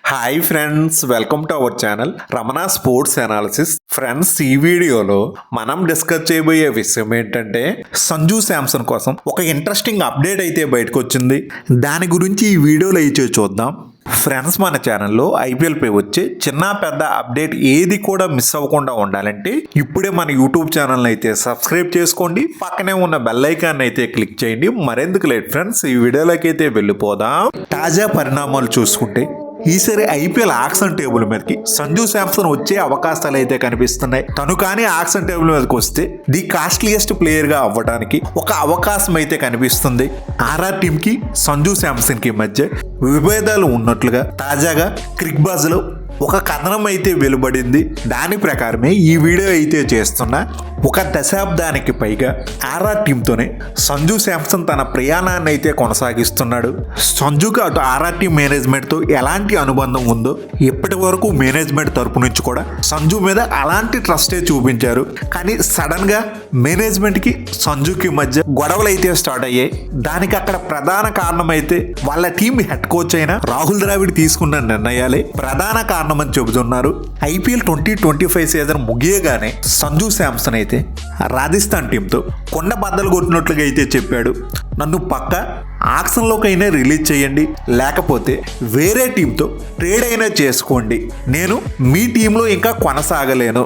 Hi friends, welcome to our channel Ramana sports analysis. Friends, ఈ వీడియోలో మనం డిస్కస్ చేయబోయే విషయం ఏంటంటే సంజు శాంసన్ కోసం ఒక ఇంట్రెస్టింగ్ అప్డేట్ అయితే బయటకు వచ్చింది. దాని గురించి ఈ వీడియోలో అయితే చూద్దాం. ఫ్రెండ్స్, మన ఛానల్లో ఐపీఎల్ పై వచ్చే చిన్న పెద్ద అప్డేట్ ఏది కూడా మిస్ అవ్వకుండా ఉండాలంటే ఇప్పుడే మన యూట్యూబ్ ఛానల్ అయితే సబ్స్క్రైబ్ చేసుకోండి, పక్కనే ఉన్న బెల్ ఐకాన్ అయితే క్లిక్ చేయండి. మరెందుకు లేట్ ఫ్రెండ్స్, ఈ వీడియోలోకి అయితే వెళ్ళిపోదాం. తాజా పరిణామాలు చూసుకుంటే ఈసారి ఐపీఎల్ ఆక్షన్ టేబుల్ మీదకి సంజు శాంసన్ వచ్చే అవకాశాలు అయితే కనిపిస్తున్నాయి. తను కానీ ఆక్షన్ టేబుల్ మీదకి వస్తే ది కాస్ట్లీయెస్ట్ ప్లేయర్ గా అవ్వడానికి ఒక అవకాశం అయితే కనిపిస్తుంది. ఆర్ఆర్ టీమ్ కి సంజు శాంసన్ కి మధ్య విభేదాలు ఉన్నట్లుగా తాజాగా క్రిక్ బజ్ లో ఒక కథనం అయితే వెలువడింది. దాని ప్రకారమే ఈ వీడియో అయితే చేస్తున్నా. ఒక దశాబ్దానికి పైగా ఆర్ఆర్ టీంతోనే సంజు శాంసన్ తన ప్రయాణాన్ని అయితే కొనసాగిస్తున్నాడు. సంజుకి అటు ఆర్ఆర్ టీం మేనేజ్మెంట్తో ఎలాంటి అనుబంధం ఉందో ఇప్పటి వరకు మేనేజ్మెంట్ తరపు నుంచి కూడా సంజు మీద అలాంటి ట్రస్టే చూపించారు. కానీ సడన్గా మేనేజ్మెంట్కి సంజుకి మధ్య గొడవలు అయితే స్టార్ట్ అయ్యాయి. దానికి అక్కడ ప్రధాన కారణం అయితే వాళ్ళ టీం హెడ్ కోచ్ అయిన రాహుల్ ద్రావిడ్ తీసుకున్న నిర్ణయాలే ప్రధాన కారణం అని చెబుతున్నారు. ఐపీఎల్ 2025 సీజన్ ముగియగానే సంజు శాంసన్ అయితే రాజస్థాన్ టీంతో కొండ బద్దలు కొట్టినట్లుగా అయితే చెప్పాడు. నన్ను పక్క ఆక్షన్లోకైనా రిలీజ్ చేయండి, లేకపోతే వేరే టీంతో ట్రేడ్ అయినా చేసుకోండి, నేను మీ టీంలో ఇంకా కొనసాగలేను,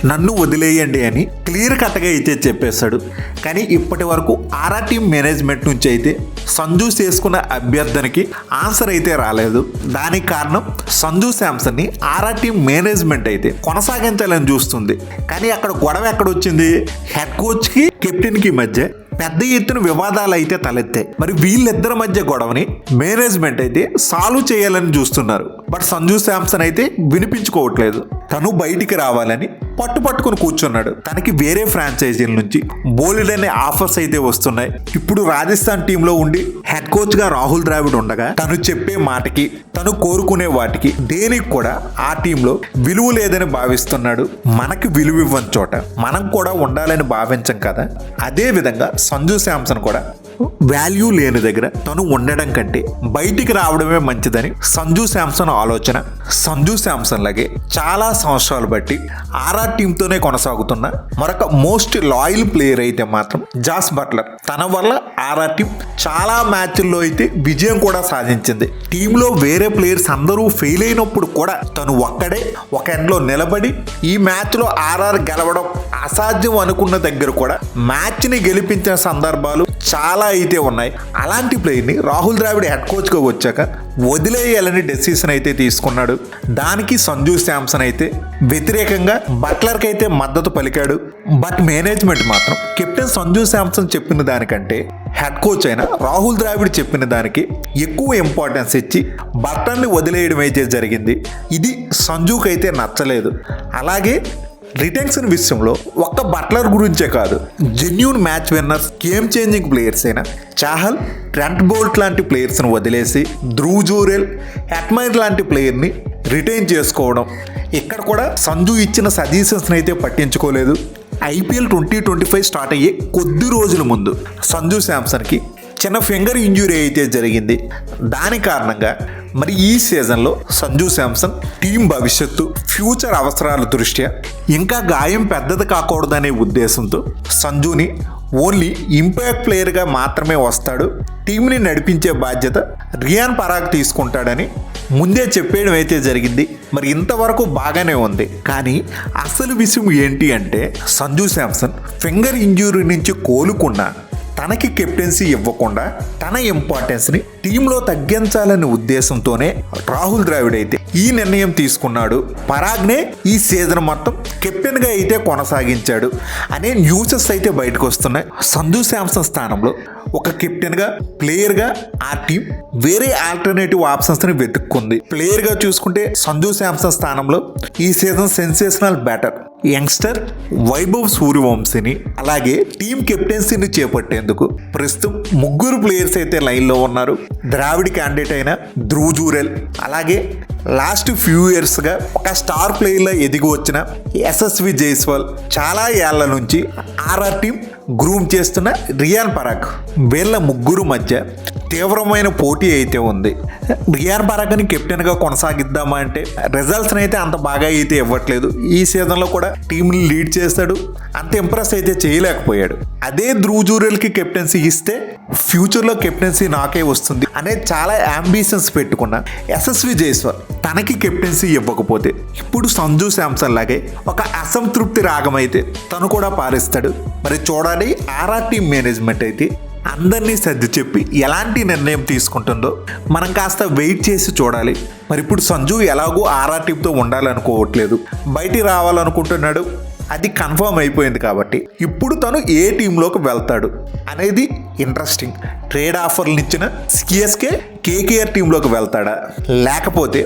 నన్ను వదిలేయండి అని క్లియర్ కట్గా అయితే చెప్పేశాడు. కానీ ఇప్పటి వరకు ఆర్ఆర్ టీం మేనేజ్మెంట్ నుంచి అయితే సంజు చేసుకున్న అభ్యర్థనకి ఆన్సర్ అయితే రాలేదు. దానికి కారణం సంజు శాంసన్ని ఆర్ఆర్ టీం మేనేజ్మెంట్ అయితే కొనసాగించాలని చూస్తుంది. కానీ అక్కడ గొడవ ఎక్కడ వచ్చింది? హెడ్ కోచ్కి కెప్టెన్కి మధ్య పెద్ద ఎత్తున వివాదాలు అయితే తలెత్తాయి. మరి వీళ్ళిద్దరి మధ్య గొడవని మేనేజ్మెంట్ అయితే సాల్వ్ చేయాలని చూస్తున్నారు. బట్ సంజు శాంసన్ అయితే వినిపించుకోవట్లేదు. తను బయటికి రావాలని పట్టుకుని కూర్చున్నాడు. తనకి వేరే ఫ్రాంచైజీల నుంచి బోల్డ్ అనే ఆఫర్స్ అయితే వస్తున్నాయి. ఇప్పుడు రాజస్థాన్ టీంలో ఉండి హెడ్ కోచ్ గా రాహుల్ ద్రావిడ్ ఉండగా తను చెప్పే మాటకి, తను కోరుకునే వాటికి దేనికి కూడా ఆ టీంలో విలువ లేదని భావిస్తున్నాడు. మనకి విలువ ఇవ్వని చోట మనం కూడా ఉండాలని భావించం కదా. అదే విధంగా సంజు శాంసన్ కూడా వాల్యూ లేని దగ్గర తను ఉండడం కంటే బయటికి రావడమే మంచిదని సంజు శాంసన్ ఆలోచన. సంజు శాంసన్ లాగే చాలా సంవత్సరాలు బట్టి ఆర్ఆర్ టీంతోనే కొనసాగుతున్న మరొక మోస్ట్ లాయల్ ప్లేయర్ అయితే మాత్రం జాస్ బట్లర్. తన వల్ల ఆర్ఆర్ టీం చాలా మ్యాచ్ల్లో అయితే విజయం కూడా సాధించింది. టీంలో వేరే ప్లేయర్స్ అందరూ ఫెయిల్ అయినప్పుడు కూడా తను ఒక్కడే ఒక ఎండ్లో నిలబడి ఈ మ్యాచ్లో ఆర్ఆర్ గెలవడం అసాధ్యం అనుకున్న దగ్గర కూడా మ్యాచ్ని గెలిపించిన సందర్భాలు చాలా అయితే ఉన్నాయి. అలాంటి ప్లేయర్ని రాహుల్ ద్రావిడ్ హెడ్ కోచ్గా వచ్చాక వదిలేయాలని డెసిషన్ అయితే తీసుకున్నాడు. దానికి సంజు శాంసన్ అయితే వ్యతిరేకంగా బట్లర్కి అయితే మద్దతు పలికాడు. బట్ మేనేజ్మెంట్ మాత్రం కెప్టెన్ సంజు శాంసన్ చెప్పిన దానికంటే హెడ్ కోచ్ అయిన రాహుల్ ద్రావిడ్ చెప్పిన దానికి ఎక్కువ ఇంపార్టెన్స్ ఇచ్చి బట్లర్ని వదిలేయడం అయితే జరిగింది. ఇది సంజుకి అయితే నచ్చలేదు. అలాగే రిటెన్షన్ విషయంలో ఒక్క బట్లర్ గురించే కాదు, genuine match winners, game changing players అయిన చాహల్, ట్రెంట్ బోల్ట్ లాంటి ప్లేయర్స్ని వదిలేసి ధ్రువ్ జూరెల్, హెట్మైర్ లాంటి ప్లేయర్ని రిటైన్ చేసుకోవడం. ఇక్కడ కూడా సంజు ఇచ్చిన సజెషన్స్ని అయితే పట్టించుకోలేదు. ఐపీఎల్ 2025 స్టార్ట్ అయ్యే కొద్ది రోజుల ముందు సంజు శాంసన్కి చిన్న ఫింగర్ ఇంజురీ అయితే జరిగింది. దాని కారణంగా మరి ఈ సీజన్లో సంజు శాంసన్ టీం భవిష్యత్తు, ఫ్యూచర్ అవసరాల దృష్ట్యా ఇంకా గాయం పెద్దది కాకూడదనే ఉద్దేశంతో సంజుని ఓన్లీ ఇంపాక్ట్ ప్లేయర్గా మాత్రమే వస్తాడు, టీంని నడిపించే బాధ్యత రియాన్ పరాగ్ తీసుకుంటాడని ముందే చెప్పేయడం అయితే జరిగింది. మరి ఇంతవరకు బాగానే ఉంది. కానీ అసలు విషయం ఏంటి అంటే సంజు శాంసన్ ఫింగర్ ఇంజురీ నుంచి కోలుకున్న తనకి కెప్టెన్సీ ఇవ్వకుండా తన ఇంపార్టెన్స్ని టీంలో తగ్గించాలనే ఉద్దేశంతోనే రాహుల్ ద్రావిడ్ అయితే ఈ నిర్ణయం తీసుకున్నాడు. పరాగ్నే ఈ సీజన్ మొత్తం కెప్టెన్గా అయితే కొనసాగించాడు అనే న్యూసెస్ అయితే బయటకు వస్తున్నాయి. సంజు శాంసన్ స్థానంలో ఒక కెప్టెన్గా, ప్లేయర్గా ఆ టీం వేరే ఆల్టర్నేటివ్ ఆప్షన్స్ని వెతుక్కుంది. ప్లేయర్గా చూసుకుంటే సంజు శాంసన్ స్థానంలో ఈ season sensational batter youngster Vaibhav సూర్యవంశిని, అలాగే టీం కెప్టెన్సీని చేపట్టేందుకు ప్రస్తుతం ముగ్గురు ప్లేయర్స్ అయితే లైన్లో ఉన్నారు. ద్రావిడ్ క్యాండిడేట్ అయిన ధ్రువ్ జూరెల్, అలాగే లాస్ట్ ఫ్యూ ఇయర్స్గా ఒక స్టార్ ప్లేయర్లో ఎదిగి వచ్చిన యశస్వి జైస్వాల్, చాలా ఏళ్ల నుంచి ఆర్ఆర్ టీం గ్రూమ్ చేస్తున్న రియాన్ పరాగ్. వీళ్ళ ముగ్గురు మధ్య తీవ్రమైన పోటీ అయితే ఉంది. రియాన్ పరాగ్ని కెప్టెన్గా కొనసాగిద్దామా అంటే రిజల్ట్స్ అయితే అంత బాగా అయితే ఇవ్వట్లేదు. ఈ సీజన్లో కూడా టీంని లీడ్ చేస్తాడు, అంత ఇంప్రెస్ అయితే చేయలేకపోయాడు. అదే ధ్రువ్ జురేల్కి కెప్టెన్సీ ఇస్తే ఫ్యూచర్లో కెప్టెన్సీ నాకే వస్తుంది అనే చాలా అంబిషన్స్ పెట్టుకున్న యశస్వి జైస్వాల్ తనకి కెప్టెన్సీ ఇవ్వకపోతే ఇప్పుడు సంజు శాంసన్ లాగే ఒక అసంతృప్తి రాగమైతే తను కూడా పాలిస్తాడు. మరి చూడాలి ఆర్ఆర్ టీం మేనేజ్మెంట్ అయితే అందరినీ సర్ది చెప్పి ఎలాంటి నిర్ణయం తీసుకుంటుందో మనం కాస్త వెయిట్ చేసి చూడాలి. మరి ఇప్పుడు సంజు ఎలాగో ఆర్ఆర్ టీంతో ఉండాలనుకోవట్లేదు, బయటికి రావాలనుకుంటున్నాడు. అది కన్ఫర్మ్ అయిపోయింది కాబట్టి ఇప్పుడు తను ఏ టీంలోకి వెళ్తాడు అనేది ఇంట్రెస్టింగ్. ట్రేడ్ ఆఫర్లు ఇచ్చిన సిఎస్కే కేకేఆర్ టీంలోకి వెళ్తాడా, లేకపోతే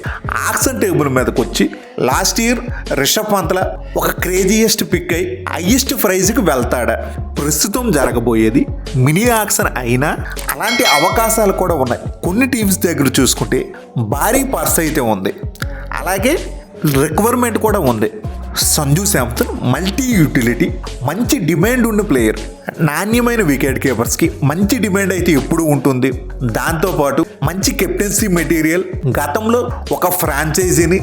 ఆక్షన్ టేబుల్ మీదకి వచ్చి లాస్ట్ ఇయర్ రిషబ్ పంత్ల ఒక క్రేజియెస్ట్ పిక్ అయి హైయెస్ట్ ప్రైజ్కి వెళ్తాడా? ప్రస్తుతం జరగబోయేది మినీ ఆక్షన్ అయినా అలాంటి అవకాశాలు కూడా ఉన్నాయి. కొన్ని టీమ్స్ దగ్గర చూసుకుంటే భారీ పర్స్ అయితే ఉంది, అలాగే రిక్వైర్మెంట్ కూడా ఉంది. సంజు శాంసన్ మల్టీ యూటిలిటీ, మంచి డిమాండ్ ఉన్న ప్లేయర్. నాణ్యమైన వికెట్ కీపర్స్కి మంచి డిమాండ్ అయితే ఎప్పుడూ ఉంటుంది. దాంతోపాటు మంచి కెప్టెన్సీ మెటీరియల్, గతంలో ఒక ఫ్రాంచైజీని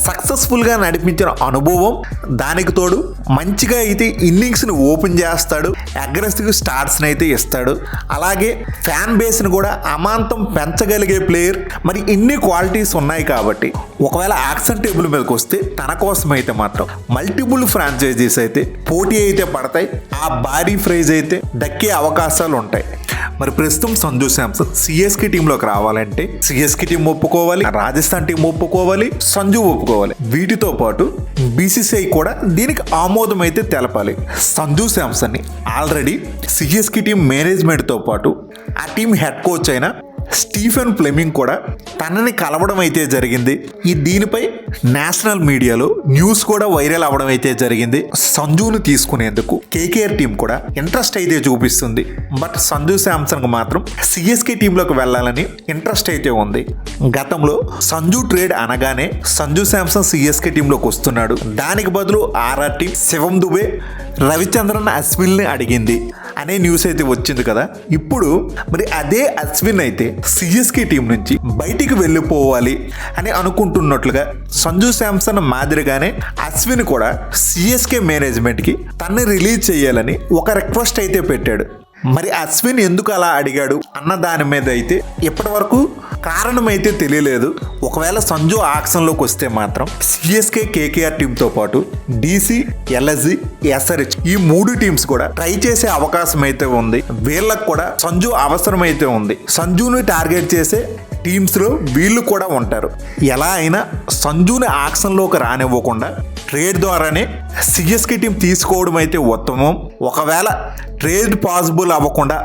సక్సెస్ఫుల్గా నడిపించిన అనుభవం, దానికి తోడు మంచిగా అయితే ఇన్నింగ్స్ని ఓపెన్ చేస్తాడు, అగ్రెసివ్ స్టార్ట్స్ని అయితే ఇస్తాడు, అలాగే ఫ్యాన్ బేస్ని కూడా అమాంతం పెంచగలిగే ప్లేయర్. మరి ఇన్ని క్వాలిటీస్ ఉన్నాయి కాబట్టి ఒకవేళ యాక్షన్ టేబుల్ మీదకి వస్తే తన కోసం అయితే మాత్రం మల్టిపుల్ ఫ్రాంచైజీస్ అయితే పోటీ అయితే పడతాయి, ఆ భారీ ప్రైజ్ అయితే దక్కే అవకాశాలు ఉంటాయి. మరి ప్రస్తుతం సంజు శాంసన్ సిఎస్కే టీంలోకి రావాలంటే సిఎస్కే టీం ఒప్పుకోవాలి, రాజస్థాన్ టీం ఒప్పుకోవాలి, సంజు ఒప్పుకోవాలి. వీటితో పాటు బీసీసీఐ కూడా దీనికి ఆమోదం అయితే తెలపాలి. సంజు శాంసన్ని ఆల్రెడీ సిఎస్కే టీం మేనేజ్మెంట్తో పాటు ఆ టీం హెడ్ కోచ్ అయిన స్టీఫెన్ ఫ్లెమింగ్ కూడా తనని కలవడం అయితే జరిగింది. దీనిపై నేషనల్ మీడియాలో న్యూస్ కూడా వైరల్ అవ్వడం అయితే జరిగింది. సంజును తీసుకునేందుకు కేకేఆర్ టీం కూడా ఇంట్రెస్ట్ అయితే చూపిస్తుంది. బట్ సంజు శాంసన్ మాత్రం సిఎస్కే టీంలోకి వెళ్ళాలని ఇంట్రెస్ట్ అయితే ఉంది. గతంలో సంజు ట్రేడ్ అనగానే సంజు శాంసన్ సిఎస్కే టీంలోకి వస్తున్నాడు, దానికి బదులు ఆర్ఆర్ టీం శివం దుబే, రవిచంద్రన్ అశ్విన్ని అడిగింది అనే న్యూస్ అయితే వచ్చింది కదా. ఇప్పుడు మరి అదే అశ్విన్ అయితే సిఎస్కే టీం నుంచి బయటికి వెళ్ళిపోవాలి అని అనుకుంటున్నట్లుగా సంజు శాంసన్ మాదిరిగానే అశ్విన్ కూడా సిఎస్కే మేనేజ్మెంట్కి తన్ని రిలీజ్ చేయాలని ఒక రిక్వెస్ట్ అయితే పెట్టాడు. మరి అశ్విన్ ఎందుకు అలా అడిగాడు అన్న దాని మీద అయితే ఇప్పటి వరకు కారణం అయితే తెలియలేదు. ఒకవేళ సంజు ఆక్షన్లోకి వస్తే మాత్రం సిఎస్కే కేకేఆర్ టీంతో పాటు డీసీ, ఎల్ఎస్జి, ఎస్ఆర్హెచ్ ఈ 3 టీమ్స్ కూడా ట్రై చేసే అవకాశం అయితే ఉంది. వీళ్ళకు కూడా సంజు అవసరం అయితే ఉంది. సంజుని టార్గెట్ చేసే టీమ్స్లో వీళ్ళు కూడా ఉంటారు. ఎలా అయినా సంజుని ఆక్షన్లోకి రానివ్వకుండా ట్రేడ్ ద్వారానే సిఎస్కే టీం తీసుకోవడం అయితే ఉత్తమం. ఒకవేళ ట్రేడ్ పాసిబుల్ అవ్వకుండా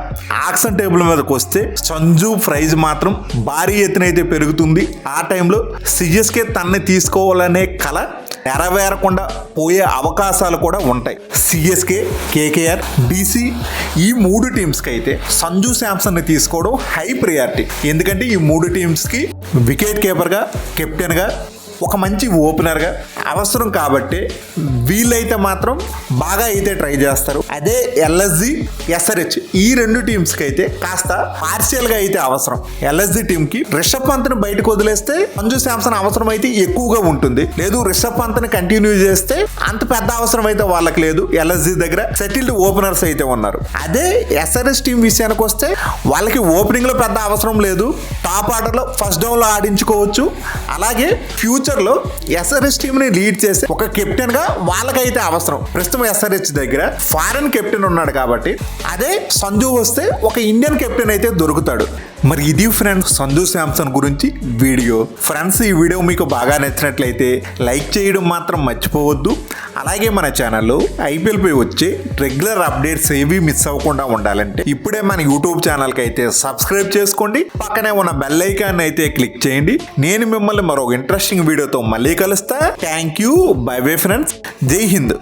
ఆక్షన్ టేబుల్ మీదకి వస్తే సంజు ప్రైజ్ మాత్రం భారీ ఎత్తున అయితే పెరుగుతుంది. ఆ టైంలో సిఎస్కే తనని తీసుకోవాలనే కల నెరవేరకుండా పోయే అవకాశాలు కూడా ఉంటాయి. సిఎస్కే, కేకేఆర్, డీసీ ఈ 3 టీమ్స్కి అయితే సంజు శాంసన్ని తీసుకోవడం హై ప్రియారిటీ. ఎందుకంటే ఈ 3 టీమ్స్కి వికెట్ కీపర్గా, కెప్టెన్గా, ఒక మంచి ఓపెనర్గా అవసరం కాబట్టి వీళ్ళైతే మాత్రం బాగా అయితే ట్రై చేస్తారు. అదే ఎల్ఎస్జి, ఎస్ఆర్హెచ్ ఈ 2 టీమ్స్కి అయితే కాస్త పార్షియల్గా అయితే అవసరం. ఎల్ఎస్జి టీంకి రిషబ్ పంత్ని బయటకు వదిలేస్తే సంజు శాంసన్ అవసరం అయితే ఎక్కువగా ఉంటుంది. లేదు రిషబ్ పంత్ని కంటిన్యూ చేస్తే అంత పెద్ద అవసరం అయితే వాళ్ళకి లేదు. ఎల్ఎస్జి దగ్గర సెటిల్డ్ ఓపెనర్స్ అయితే ఉన్నారు. అదే ఎస్ఆర్హెచ్ టీం విషయానికి వస్తే వాళ్ళకి ఓపెనింగ్లో పెద్ద అవసరం లేదు, టాప్ ఆర్డర్లో ఫస్ట్ డౌన్లో ఆడించుకోవచ్చు. అలాగే ఫ్యూచర్లో ఎస్ఆర్హెచ్ టీంని లీడ్ చేసే ఒక కెప్టెన్ గా వాళ్ళకైతే అవసరం. ప్రస్తుతం ఎస్ఆర్హెచ్ దగ్గర ఫారెన్ కెప్టెన్ ఉన్నాడు కాబట్టి అదే సంజు వస్తే ఒక ఇండియన్ కెప్టెన్ అయితే దొరుకుతాడు. మరి ఇది ఫ్రెండ్స్ సంజు శాంసన్ గురించి వీడియో. ఫ్రెండ్స్ ఈ వీడియో మీకు బాగా నచ్చినట్లయితే లైక్ చేయడం మాత్రం మర్చిపోవద్దు. అలాగే మన ఛానల్లో ఐపీఎల్ పై వచ్చే రెగ్యులర్ అప్డేట్స్ ఏవి మిస్ అవ్వకుండా ఉండాలంటే ఇప్పుడే మన యూట్యూబ్ ఛానల్కి అయితే సబ్స్క్రైబ్ చేసుకోండి, పక్కనే ఉన్న బెల్ ఐకాన్ అయితే క్లిక్ చేయండి. నేను మిమ్మల్ని మరో ఇంట్రెస్టింగ్ వీడియోతో మళ్ళీ కలుస్తా. Thank you, by bye friends, జై హింద్.